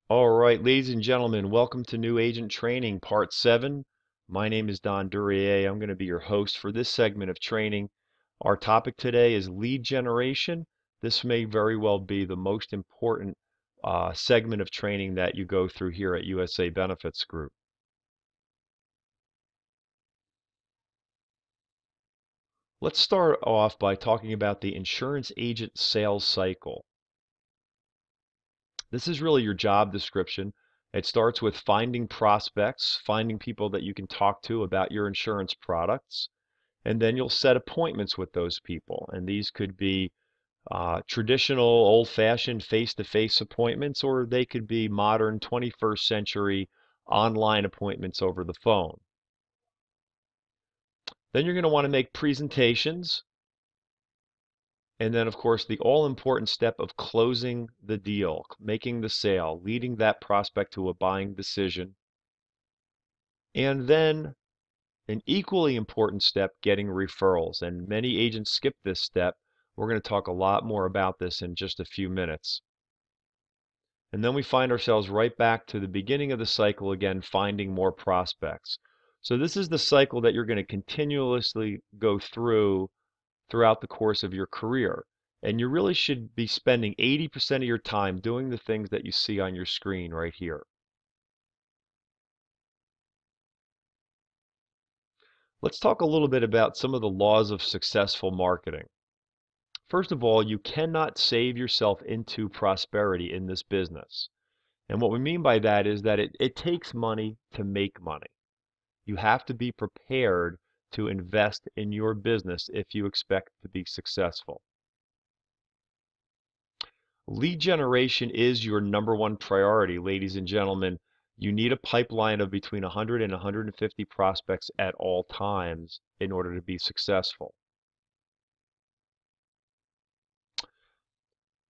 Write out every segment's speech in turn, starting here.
All right, ladies and gentlemen, welcome to New Agent Training Part 7. My name is Don Duryea. I'm going to be your host for this segment of training. Our topic today is lead generation. This may very well be the most important segment of training that you go through here at USA Benefits Group. Let's start off by talking about the insurance agent sales cycle. This is really your job description. It starts with finding prospects, finding people that you can talk to about your insurance products, and then you'll set appointments with those people. And these could be traditional, old-fashioned face-to-face appointments, or they could be modern 21st century online appointments over the phone. Then you're going to want to make presentations. And then, of course, the all-important step of closing the deal, making the sale, leading that prospect to a buying decision. And then an equally important step, getting referrals. And many agents skip this step. We're going to talk a lot more about this in just a few minutes. And then we find ourselves right back to the beginning of the cycle again, finding more prospects. So this is the cycle that you're going to continuously go throughout the course of your career. And you really should be spending 80% of your time doing the things that you see on your screen right here. Let's talk a little bit about some of the laws of successful marketing. First of all, you cannot save yourself into prosperity in this business. And what we mean by that is that it takes money to make money. You have to be prepared to invest in your business if you expect to be successful. Lead generation is your #1 priority, ladies and gentlemen. You need a pipeline of between 100 and 150 prospects at all times in order to be successful.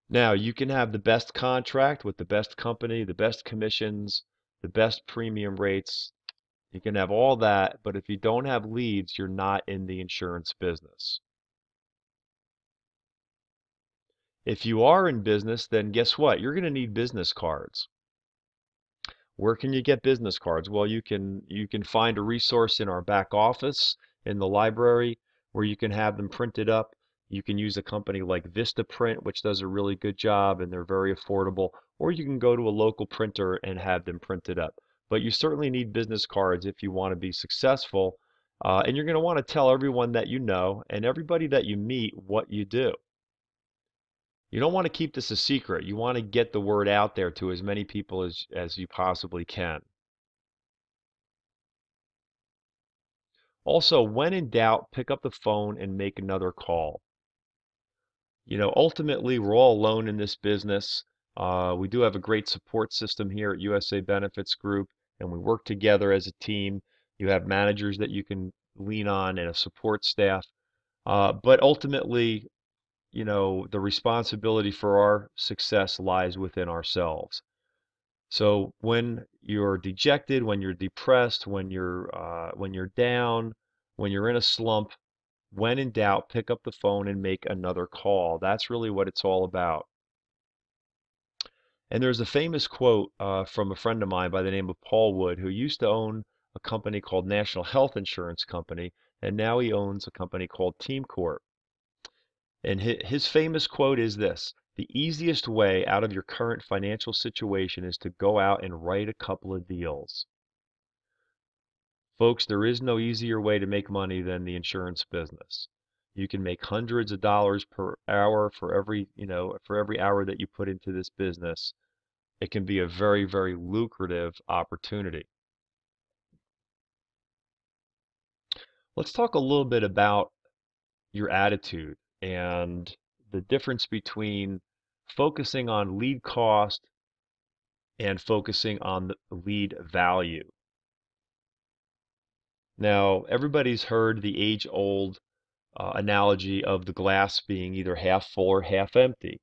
Now, you can have the best contract with the best company, the best commissions, the best premium rates. You can have all that, but if you don't have leads, you're not in the insurance business. If you are in business, then guess what? You're going to need business cards. Where can you get business cards? Well, you can find a resource in our back office in the library where you can have them printed up. You can use a company like Vistaprint, which does a really good job and they're very affordable, or you can go to a local printer and have them printed up. But you certainly need business cards if you want to be successful. And you're going to want to tell everyone that you know and everybody that you meet what you do. You don't want to keep this a secret. You want to get the word out there to as many people as you possibly can. Also, when in doubt, pick up the phone and make another call. You know, ultimately, we're all alone in this business. We do have a great support system here at USA Benefits Group, and we work together as a team. You have managers that you can lean on and a support staff. But ultimately, you know, the responsibility for our success lies within ourselves. So when you're dejected, when you're depressed, when you're down, when you're in a slump, when in doubt, pick up the phone and make another call. That's really what it's all about. And there's a famous quote from a friend of mine by the name of Paul Wood, who used to own a company called National Health Insurance Company, and now he owns a company called Team Corp. And his famous quote is this: the easiest way out of your current financial situation is to go out and write a couple of deals. Folks, there is no easier way to make money than the insurance business. You can make hundreds of dollars per hour for every, for every hour that you put into this business. It can be a very, very lucrative opportunity. Let's talk a little bit about your attitude and the difference between focusing on lead cost and focusing on the lead value. Now, everybody's heard the age-old analogy of the glass being either half full or half empty,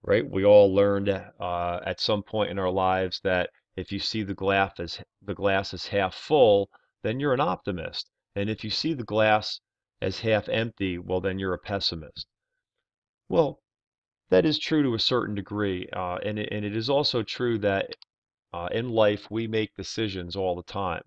right? We all learned at some point in our lives that if you see the glass as half full, then you're an optimist. And if you see the glass as half empty, well, then you're a pessimist. Well, that is true to a certain degree, and it is also true that In life, we make decisions all the time.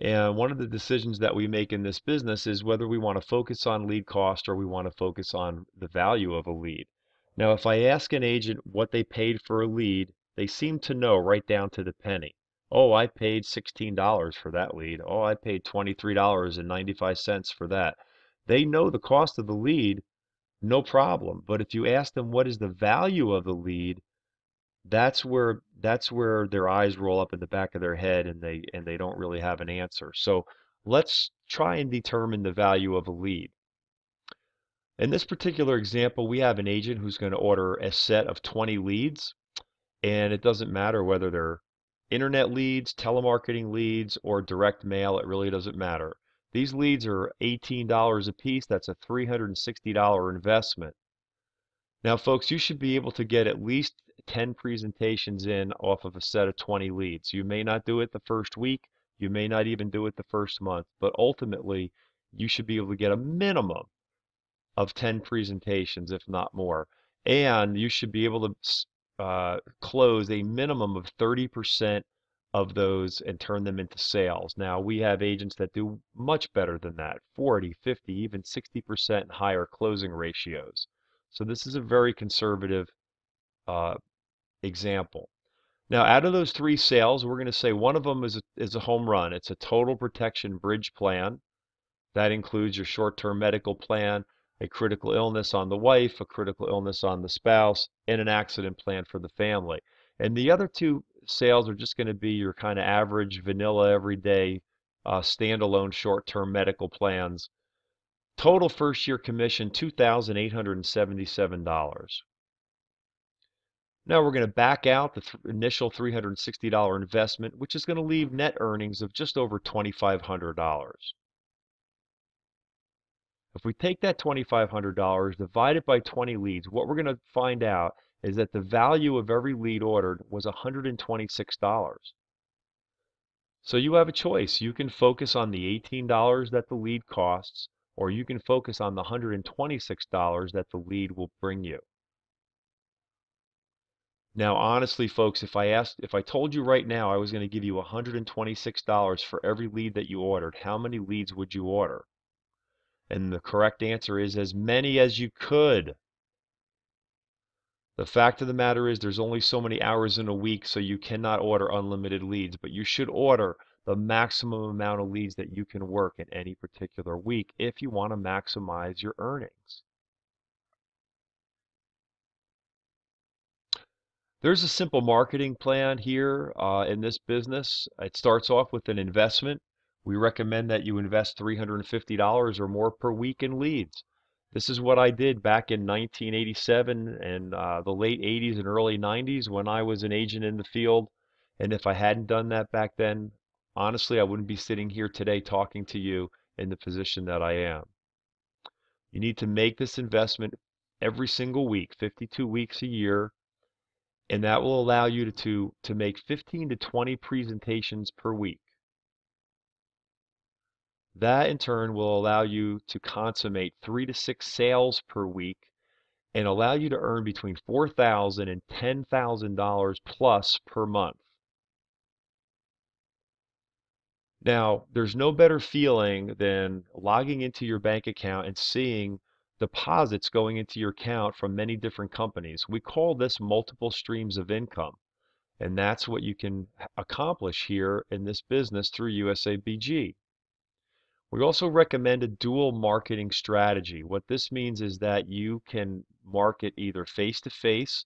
And one of the decisions that we make in this business is whether we want to focus on lead cost or we want to focus on the value of a lead. Now, if I ask an agent what they paid for a lead, they seem to know right down to the penny. Oh, I paid $16 for that lead. Oh, I paid $23.95 for that. They know the cost of the lead, no problem. But if you ask them what is the value of the lead, that's where their eyes roll up in the back of their head and they don't really have an answer. So let's try and determine the value of a lead. In this particular example, we have an agent who's going to order a set of 20 leads, and it doesn't matter whether they're internet leads, telemarketing leads, or direct mail. It really doesn't matter. These leads are $18 a piece. That's a $360 investment. Now, folks, you should be able to get at least 10 presentations in off of a set of 20 leads. You may not do it the first week, you may not even do it the first month, but ultimately, you should be able to get a minimum of 10 presentations, if not more. And you should be able to close a minimum of 30% of those and turn them into sales. Now, we have agents that do much better than that, 40, 50, even 60% higher closing ratios. So this is a very conservative uh, example. Now, out of those 3 sales, we're going to say one of them is a home run. It's a total protection bridge plan. That includes your short-term medical plan, a critical illness on the wife, a critical illness on the spouse, and an accident plan for the family. And the other 2 sales are just going to be your kind of average, vanilla, everyday, standalone short-term medical plans. Total first-year commission, $2,877. Now we're going to back out the initial $360 investment, which is going to leave net earnings of just over $2,500. If we take that $2,500, divide it by 20 leads, what we're going to find out is that the value of every lead ordered was $126. So you have a choice. You can focus on the $18 that the lead costs, or you can focus on the $126 that the lead will bring you. Now, honestly, folks, if I told you right now I was going to give you $126 for every lead that you ordered, how many leads would you order? And the correct answer is as many as you could. The fact of the matter is there's only so many hours in a week, so you cannot order unlimited leads, but you should order the maximum amount of leads that you can work in any particular week if you want to maximize your earnings. There's a simple marketing plan here in this business. It starts off with an investment. We recommend that you invest $350 or more per week in leads. This is what I did back in 1987 and the late 80s and early 90s when I was an agent in the field. And if I hadn't done that back then, honestly, I wouldn't be sitting here today talking to you in the position that I am. You need to make this investment every single week, 52 weeks a year, and that will allow you to make 15 to 20 presentations per week. That in turn will allow you to consummate 3 to 6 sales per week and allow you to earn between $4,000 and $10,000 plus per month. Now, there's no better feeling than logging into your bank account and seeing deposits going into your account from many different companies. We call this multiple streams of income. And that's what you can accomplish here in this business through USABG. We also recommend a dual marketing strategy. What this means is that you can market either face-to-face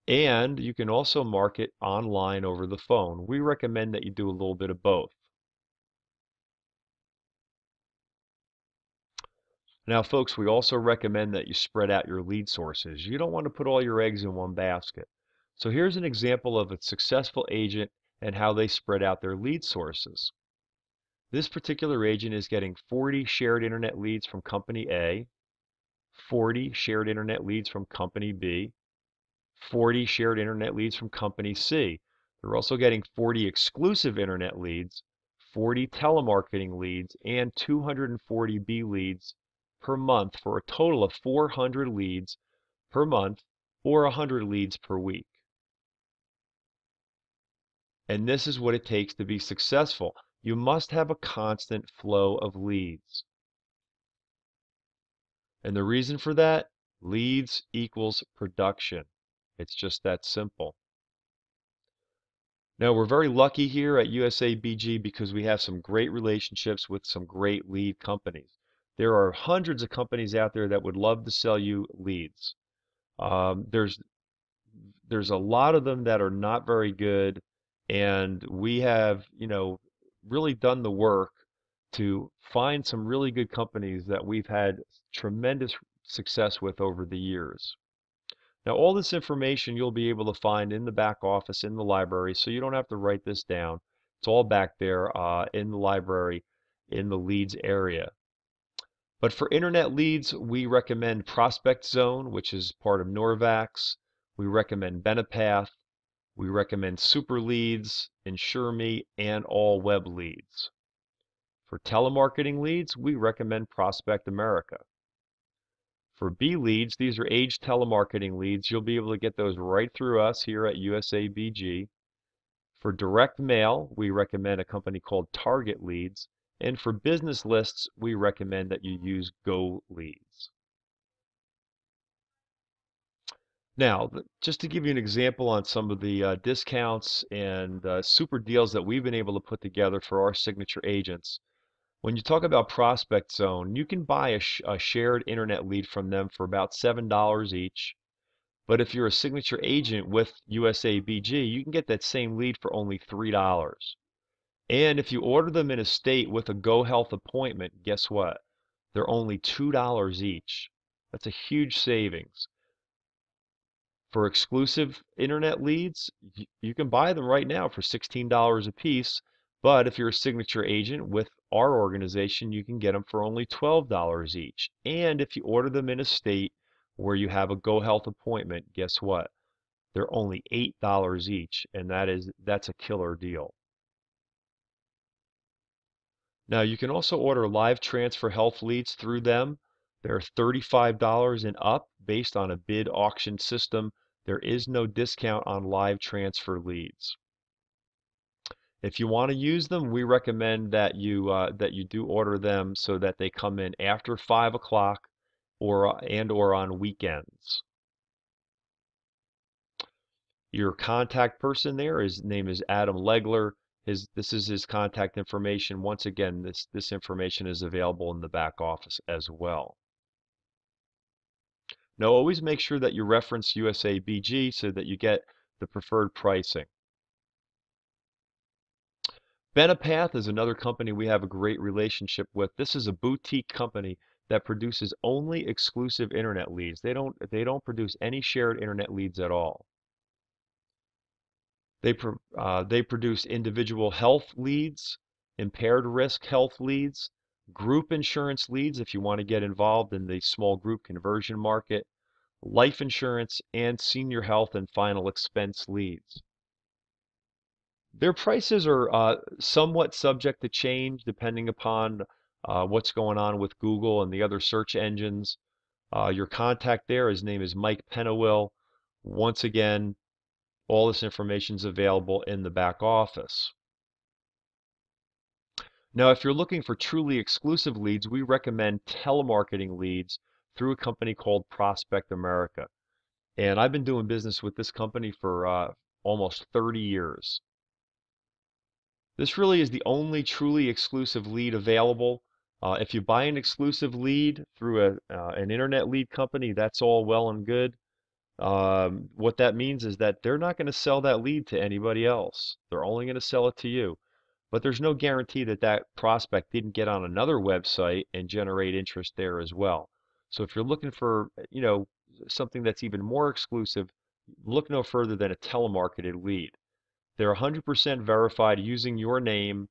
and you can also market online over the phone. We recommend that you do a little bit of both. Now, folks, we also recommend that you spread out your lead sources. You don't want to put all your eggs in one basket. So here's an example of a successful agent and how they spread out their lead sources. This particular agent is getting 40 shared internet leads from company A, 40 shared internet leads from company B, 40 shared internet leads from company C. They're also getting 40 exclusive internet leads, 40 telemarketing leads, and 240 B leads per month for a total of 400 leads per month or 100 leads per week. And this is what it takes to be successful. You must have a constant flow of leads. And the reason for that, leads equals production. It's just that simple. Now, we're very lucky here at USABG because we have some great relationships with some great lead companies. There are hundreds of companies out there that would love to sell you leads. There's a lot of them that are not very good, and we have, really done the work to find some really good companies that we've had tremendous success with over the years. Now, all this information you'll be able to find in the back office in the library, so you don't have to write this down. It's all back there in the library in the leads area. But for internet leads, we recommend Prospect Zone, which is part of Norvax. We recommend Benepath. We recommend Super Leads, InsureMe, and All Web Leads. For telemarketing leads, we recommend Prospect America. For B leads, these are age telemarketing leads. You'll be able to get those right through us here at USABG. For direct mail, we recommend a company called Target Leads. And for business lists, we recommend that you use Go Leads. Now, just to give you an example on some of the discounts and super deals that we've been able to put together for our signature agents, when you talk about Prospect Zone, you can buy a shared internet lead from them for about $7 each. But if you're a signature agent with USABG, you can get that same lead for only $3. And if you order them in a state with a Go Health appointment, guess what? They're only $2 each. That's a huge savings. For exclusive internet leads, you can buy them right now for $16 a piece. But if you're a signature agent with our organization, you can get them for only $12 each. And if you order them in a state where you have a Go Health appointment, guess what? They're only $8 each, and that's a killer deal. Now, you can also order live transfer health leads through them. They're $35 and up based on a bid auction system. There is no discount on live transfer leads. If you want to use them, we recommend that you do order them so that they come in after 5 o'clock or on weekends. Your contact person there, his name is Adam Legler. This is his contact information. Once again, this information is available in the back office as well. Now, always make sure that you reference USABG so that you get the preferred pricing. Benepath is another company we have a great relationship with. This is a boutique company that produces only exclusive internet leads. They don't produce any shared internet leads at all. They produce individual health leads, impaired risk health leads, group insurance leads if you want to get involved in the small group conversion market, life insurance, and senior health and final expense leads. Their prices are somewhat subject to change depending upon what's going on with Google and the other search engines. Your contact there, his name is Mike Pennewill. Once again, all this information is available in the back office. Now, if you're looking for truly exclusive leads, we recommend telemarketing leads through a company called Prospect America. And I've been doing business with this company for almost 30 years. This really is the only truly exclusive lead available. If you buy an exclusive lead through an internet lead company, that's all well and good. What that means is that they're not going to sell that lead to anybody else. They're only going to sell it to you. But there's no guarantee that that prospect didn't get on another website and generate interest there as well. So if you're looking for, something that's even more exclusive, look no further than a telemarketed lead. They're 100% verified using your name.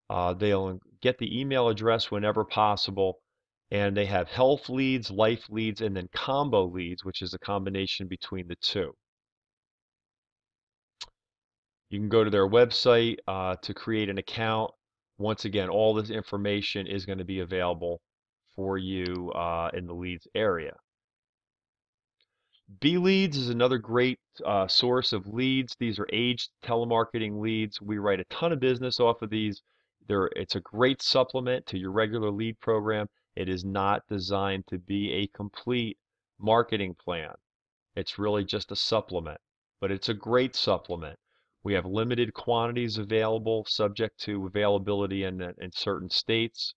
They'll get the email address whenever possible. And they have health leads, life leads, and then combo leads, which is a combination between the two. You can go to their website to create an account. Once again, all this information is going to be available for you in the leads area. B leads is another great source of leads. These are aged telemarketing leads. We write a ton of business off of these. It's a great supplement to your regular lead program. It is not designed to be a complete marketing plan. It's really just a supplement, but it's a great supplement. We have limited quantities available, subject to availability in certain states.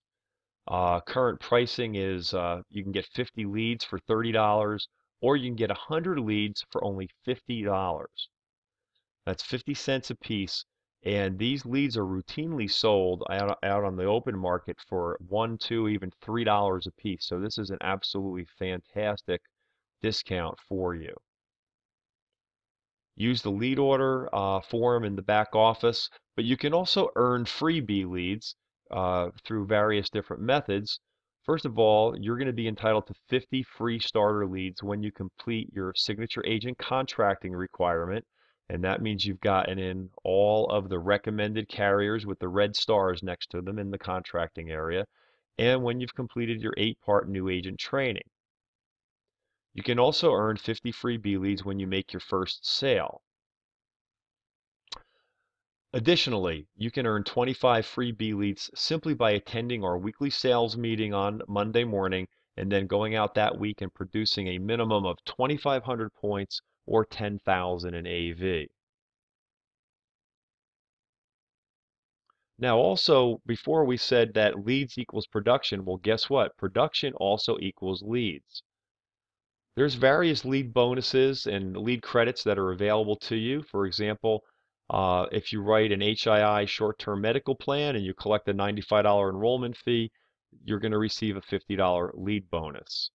Current pricing is you can get 50 leads for $30, or you can get 100 leads for only $50. That's 50 cents a piece, and these leads are routinely sold out on the open market for $1, $2, even $3 a piece. So this is an absolutely fantastic discount for you. Use the lead order form in the back office, but you can also earn free B leads through various different methods. First of all, you're going to be entitled to 50 free starter leads when you complete your signature agent contracting requirement, and that means you've gotten in all of the recommended carriers with the red stars next to them in the contracting area, and when you've completed your 8-part new agent training. You can also earn 50 free B leads when you make your first sale. Additionally, you can earn 25 free B leads simply by attending our weekly sales meeting on Monday morning and then going out that week and producing a minimum of 2,500 points or 10,000 in AV. Now also, before we said that leads equals production, well, guess what? Production also equals leads. There's various lead bonuses and lead credits that are available to you. For example, if you write an HII short-term medical plan and you collect a $95 enrollment fee, you're going to receive a $50 lead bonus.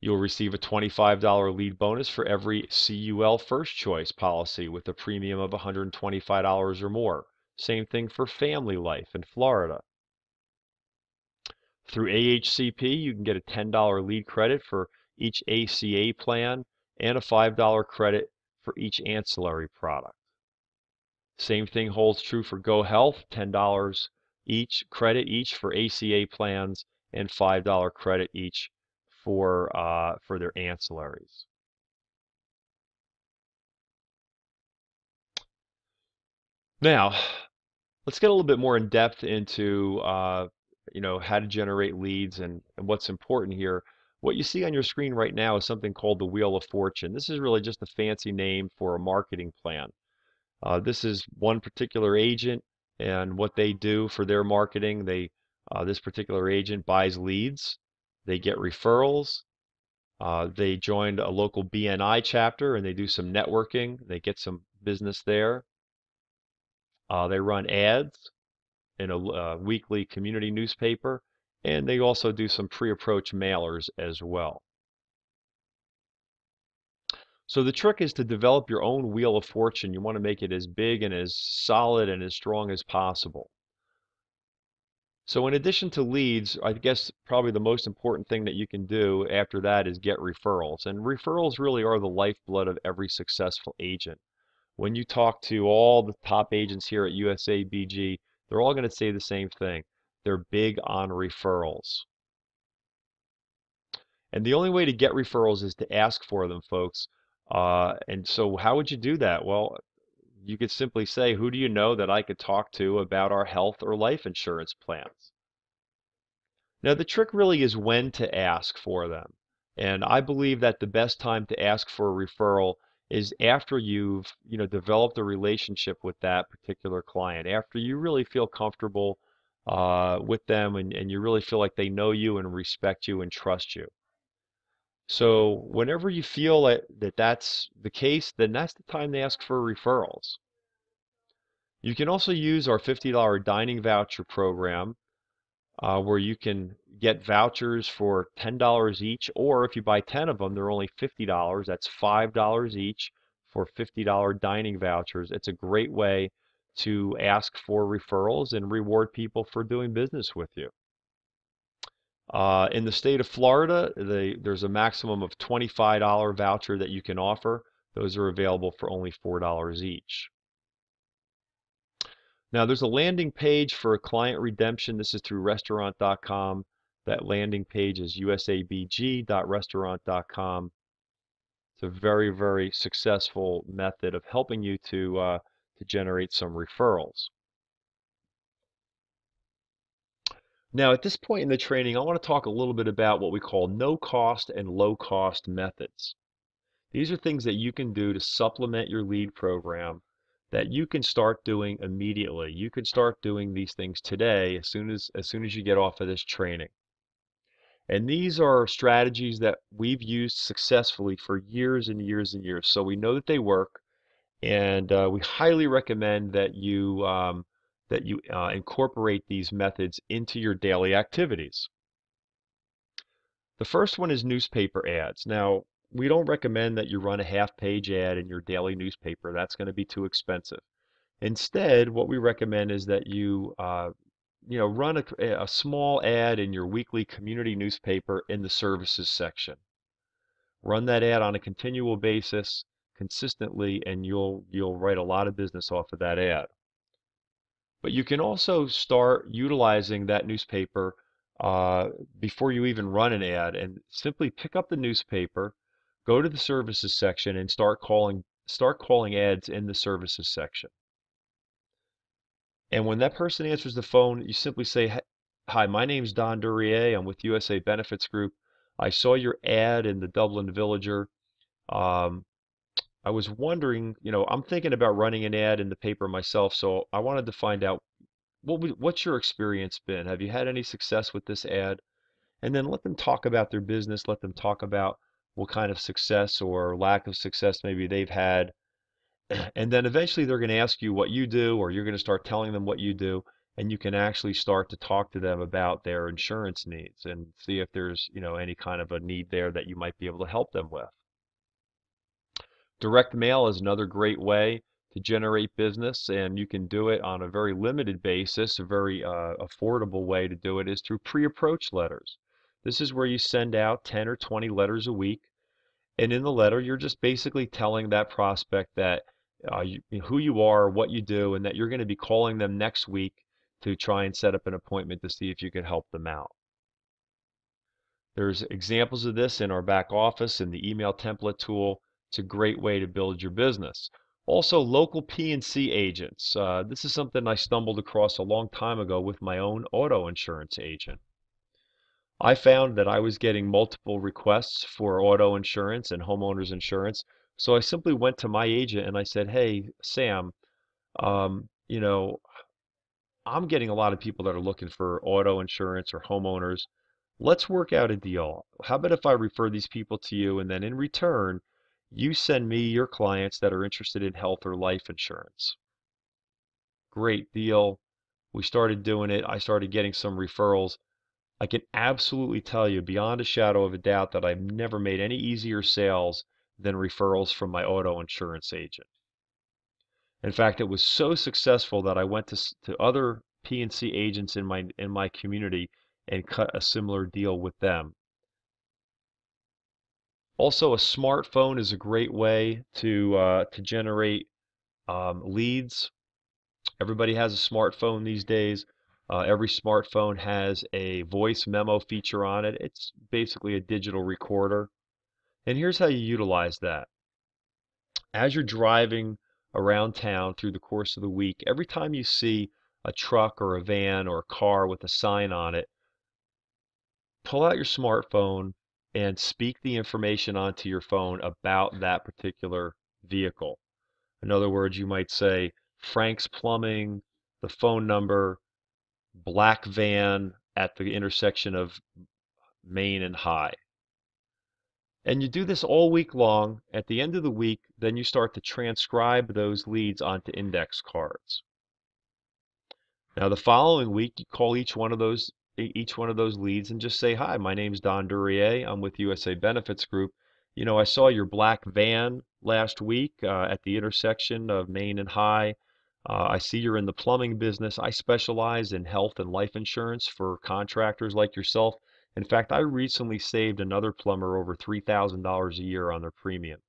You'll receive a $25 lead bonus for every CUL first choice policy with a premium of $125 or more. Same thing for family life in Florida. Through AHCP, you can get a $10 lead credit for each ACA plan and a $5 credit for each ancillary product. Same thing holds true for Go Health, $10 each credit each for ACA plans and $5 credit each for their ancillaries. Now, let's get a little bit more in depth into how to generate leads and what's important here. What you see on your screen right now is something called the Wheel of Fortune. This is really just a fancy name for a marketing plan. This is one particular agent and what they do for their marketing. This particular agent buys leads, they get referrals, they joined a local BNI chapter and they do some networking, they get some business there. They run ads in a weekly community newspaper, and they also do some pre-approach mailers as well. So the trick is to develop your own Wheel of Fortune. You want to make it as big and as solid and as strong as possible. So in addition to leads, I guess probably the most important thing that you can do after that is get referrals. And referrals really are the lifeblood of every successful agent. When you talk to all the top agents here at USABG, they're all going to say the same thing. They're big on referrals. And the only way to get referrals is to ask for them, folks. And so how would you do that? Well, you could simply say, who do you know that I could talk to about our health or life insurance plans? Now, the trick really is when to ask for them. And I believe that the best time to ask for a referral is after you've, developed a relationship with that particular client, after you really feel comfortable with them and you really feel like they know you and respect you and trust you. So whenever you feel that that's the case, then that's the time to ask for referrals. You can also use our $50 dining voucher program where you can get vouchers for $10 each, or if you buy 10 of them, they're only $50. That's $5 each for $50 dining vouchers. It's a great way to ask for referrals and reward people for doing business with you. In the state of Florida, there's a maximum of $25 voucher that you can offer. Those are available for only $4 each. Now, there's a landing page for a client redemption. This is through restaurant.com. That landing page is usabg.restaurant.com. It's a very, very successful method of helping you to generate some referrals. Now, at this point in the training, I want to talk a little bit about what we call no-cost and low-cost methods. These are things that you can do to supplement your lead program that you can start doing immediately. You can start doing these things today as soon as you get off of this training. And these are strategies that we've used successfully for years and years and years. So we know that they work, and we highly recommend that you incorporate these methods into your daily activities. The first one is newspaper ads. Now, we don't recommend that you run a half-page ad in your daily newspaper. That's going to be too expensive. Instead, what we recommend is that you run a small ad in your weekly community newspaper in the services section. Run that ad on a continual basis, consistently, and you'll write a lot of business off of that ad. But you can also start utilizing that newspaper before you even run an ad, and simply pick up the newspaper, go to the services section, and start calling ads in the services section. And when that person answers the phone, you simply say, "Hi, my name's Don Duryea. I'm with USA Benefits Group. I saw your ad in the Dublin Villager. Um, I was wondering, I'm thinking about running an ad in the paper myself, so I wanted to find out what's your experience been? Have you had any success with this ad?" And then let them talk about their business. Let them talk about what kind of success or lack of success maybe they've had. And then eventually they're going to ask you what you do, or you're going to start telling them what you do, and you can actually start to talk to them about their insurance needs and see if there's, any kind of a need there that you might be able to help them with. Direct mail is another great way to generate business, and you can do it on a very limited basis. A very affordable way to do it is through pre-approach letters. This is where you send out 10 or 20 letters a week, and in the letter, you're just basically telling that prospect that who you are, what you do, and that you're going to be calling them next week to try and set up an appointment to see if you can help them out. There's examples of this in our back office in the email template tool. It's a great way to build your business. Also, local P&C agents. This is something I stumbled across a long time ago with my own auto insurance agent. I found that I was getting multiple requests for auto insurance and homeowners insurance. So I simply went to my agent and I said, "Hey, Sam, um, you know, I'm getting a lot of people that are looking for auto insurance or homeowners. Let's work out a deal. How about if I refer these people to you, and then in return, you send me your clients that are interested in health or life insurance?" Great deal. We started doing it. I started getting some referrals. I can absolutely tell you beyond a shadow of a doubt that I've never made any easier sales than referrals from my auto insurance agent. In fact, it was so successful that I went to other P&C agents in my community and cut a similar deal with them. Also, a smartphone is a great way to generate leads. Everybody has a smartphone these days. Every smartphone has a voice memo feature on it. It's basically a digital recorder. And here's how you utilize that. As you're driving around town through the course of the week, every time you see a truck or a van or a car with a sign on it, pull out your smartphone and speak the information onto your phone about that particular vehicle. In other words, you might say Frank's Plumbing, the phone number, black van at the intersection of Main and High. And you do this all week long. At the end of the week, then you start to transcribe those leads onto index cards. Now the following week, you call each one of those leads and just say, "Hi, my name's Don Duryea. I'm with USA Benefits Group. I saw your black van last week at the intersection of Main and High. I see you're in the plumbing business. I specialize in health and life insurance for contractors like yourself. In fact, I recently saved another plumber over $3,000 a year on their premium.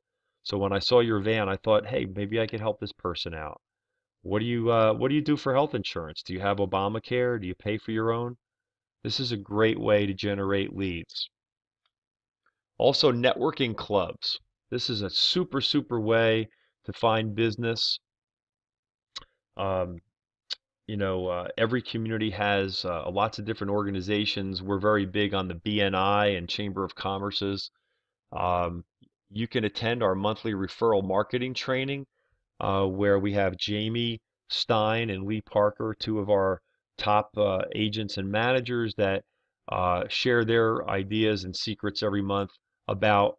So when I saw your van, I thought, hey, maybe I could help this person out. What do you do for health insurance? Do you have Obamacare? Do you pay for your own?" This is a great way to generate leads. Also, networking clubs. This is a super, super way to find business. Um, every community has lots of different organizations. We're very big on the BNI and Chamber of Commerce's. Um, you can attend our monthly referral marketing training, where we have Jamie Stein and Lee Parker, two of our top agents and managers that share their ideas and secrets every month about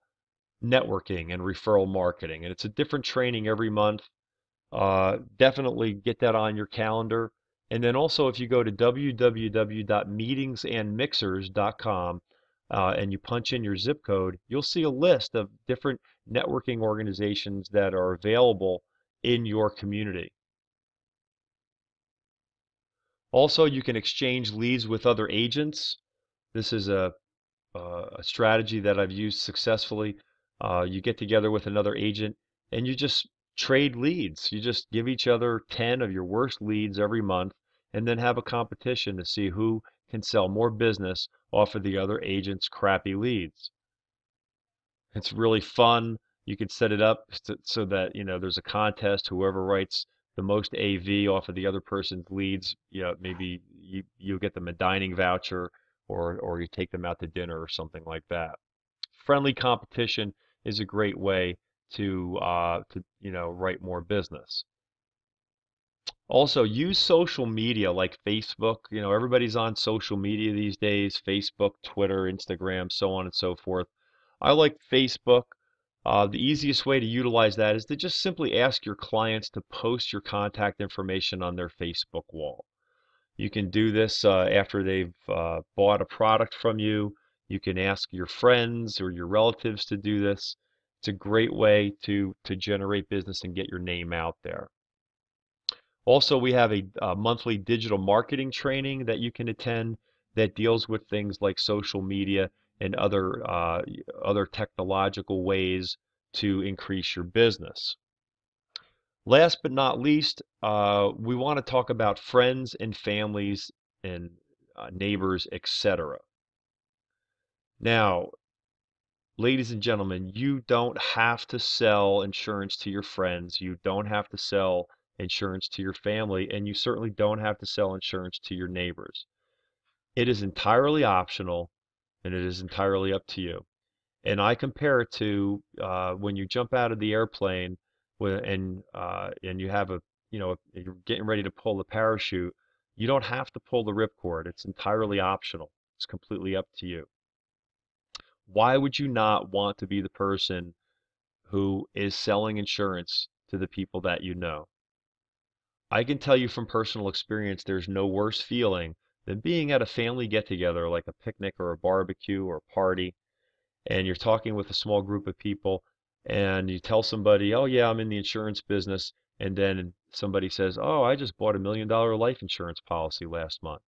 networking and referral marketing. And it's a different training every month. Definitely get that on your calendar. And then also, if you go to www.meetingsandmixers.com and you punch in your zip code, you'll see a list of different networking organizations that are available in your community. Also, you can exchange leads with other agents. This is a strategy that I've used successfully. You get together with another agent and you just trade leads. You just give each other 10 of your worst leads every month and then have a competition to see who can sell more business off of the other agent's crappy leads. It's really fun. You can set it up so that, there's a contest. Whoever writes the most AV off of the other person's leads, maybe you'll get them a dining voucher, or you take them out to dinner or something like that. Friendly competition is a great way to write more business. Also, use social media like Facebook. Everybody's on social media these days: Facebook, Twitter, Instagram, so on and so forth. I like Facebook. The easiest way to utilize that is to just simply ask your clients to post your contact information on their Facebook wall. You can do this after they've bought a product from you. You can ask your friends or your relatives to do this. It's a great way to generate business and get your name out there. Also, we have a monthly digital marketing training that you can attend that deals with things like social media and other technological ways to increase your business. Last but not least, we want to talk about friends and families and neighbors, etc. Now, ladies and gentlemen, you don't have to sell insurance to your friends. You don't have to sell insurance to your family, and you certainly don't have to sell insurance to your neighbors. It is entirely optional, and it is entirely up to you. And I compare it to when you jump out of the airplane and you have you're getting ready to pull the parachute. You don't have to pull the ripcord. It's entirely optional. It's completely up to you. Why would you not want to be the person who is selling insurance to the people that you know? I can tell you from personal experience, there's no worse feeling than being at a family get-together, like a picnic or a barbecue or a party, and you're talking with a small group of people, and you tell somebody, oh yeah, I'm in the insurance business, and then somebody says, oh, I just bought $1 million life insurance policy last month.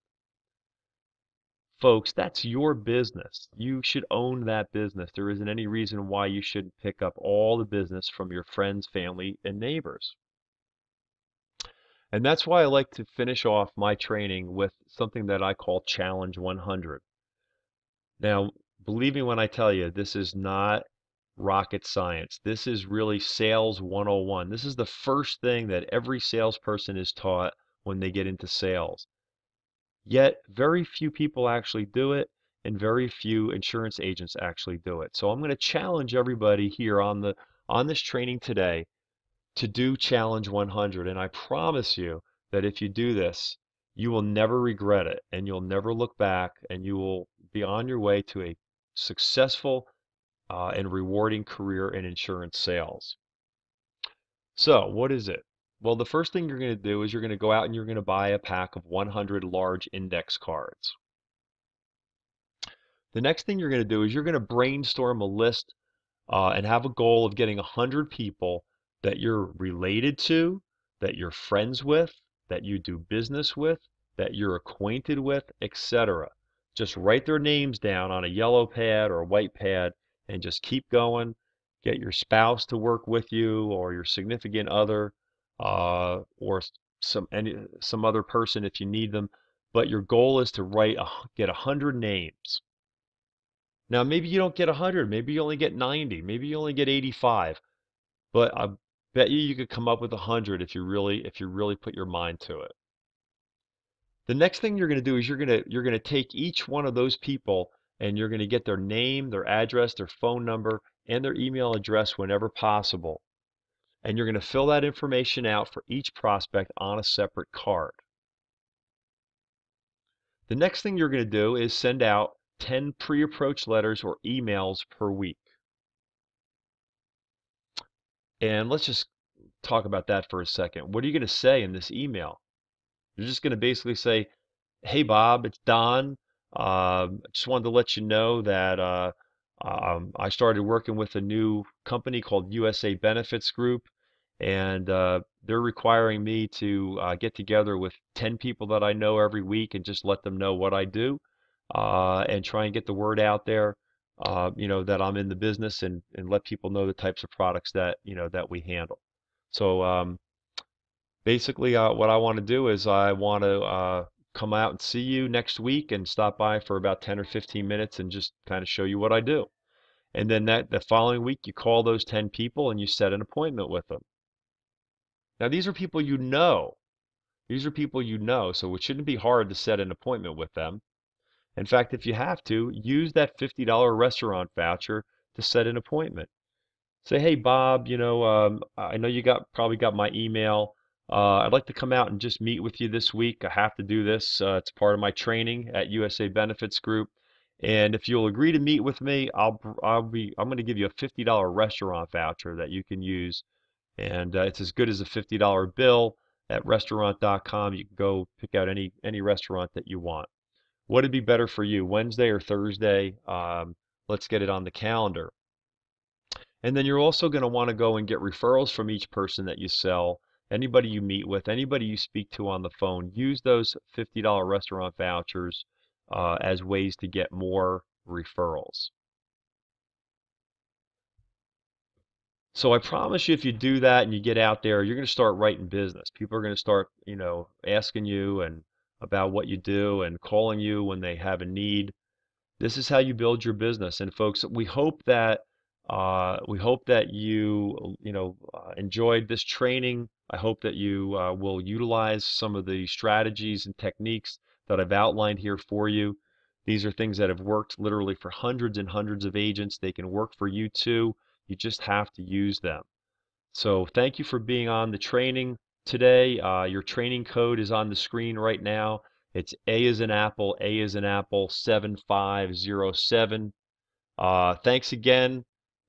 Folks, that's your business. You should own that business. There isn't any reason why you shouldn't pick up all the business from your friends, family, and neighbors. And that's why I like to finish off my training with something that I call Challenge 100. Now, believe me when I tell you, this is not rocket science. This is really sales 101. This is the first thing that every salesperson is taught when they get into sales. Yet, very few people actually do it, and very few insurance agents actually do it. So I'm going to challenge everybody here on this training today to do Challenge 100. And I promise you that if you do this, you will never regret it, and you'll never look back, and you will be on your way to a successful and rewarding career in insurance sales. So, what is it? Well, the first thing you're going to do is you're going to go out and you're going to buy a pack of 100 large index cards. The next thing you're going to do is you're going to brainstorm a list and have a goal of getting 100 people that you're related to, that you're friends with, that you do business with, that you're acquainted with, etc. Just write their names down on a yellow pad or a white pad and just keep going. Get your spouse to work with you, or your significant other, or some other person if you need them. But your goal is to get 100 names. Now, maybe you don't get 100, maybe you only get 90, maybe you only get 85, but I bet you could come up with 100 if you really put your mind to it. The next thing you're going to do is you're going to take each one of those people and you're going to get their name, their address, their phone number, and their email address whenever possible. And you're going to fill that information out for each prospect on a separate card. The next thing you're going to do is send out 10 pre-approach letters or emails per week. And let's just talk about that for a second. What are you going to say in this email? You're just going to basically say, "Hey Bob, it's Don. Just wanted to let you know that I started working with a new company called USA Benefits Group, and they're requiring me to get together with 10 people that I know every week and just let them know what I do, and try and get the word out there, that I'm in the business and let people know the types of products that, that we handle." So basically, what I want to do is I want to come out and see you next week and stop by for about 10 or 15 minutes and just kind of show you what I do. And then the following week, you call those 10 people and you set an appointment with them. Now, these are people you know. These are people you know, so it shouldn't be hard to set an appointment with them. In fact, if you have to, use that $50 restaurant voucher to set an appointment. Say, "Hey Bob, I know you probably got my email. I'd like to come out and just meet with you this week. I have to do this. It's part of my training at USA Benefits Group. And if you'll agree to meet with me, I'm going to give you a $50 restaurant voucher that you can use, and it's as good as a $50 bill at restaurant.com. You can go pick out any restaurant that you want. What'd be better for you, Wednesday or Thursday? Let's get it on the calendar." And then you're also going to want to go and get referrals from each person that you sell, anybody you meet with, anybody you speak to on the phone. Use those $50 restaurant vouchers as ways to get more referrals. So I promise you, if you do that and you get out there, you're going to start writing business. People are going to start, asking you and about what you do and calling you when they have a need. This is how you build your business. And folks, we hope that you enjoyed this training. I hope that you will utilize some of the strategies and techniques that I've outlined here for you. These are things that have worked literally for hundreds and hundreds of agents. They can work for you too. You just have to use them. So thank you for being on the training today. Your training code is on the screen right now. It's A as in Apple 7507. Thanks again,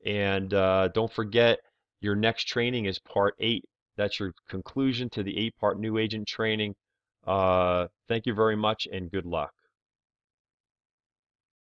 and don't forget, your next training is part 8. That's your conclusion to the 8-part new agent training. Thank you very much, and good luck.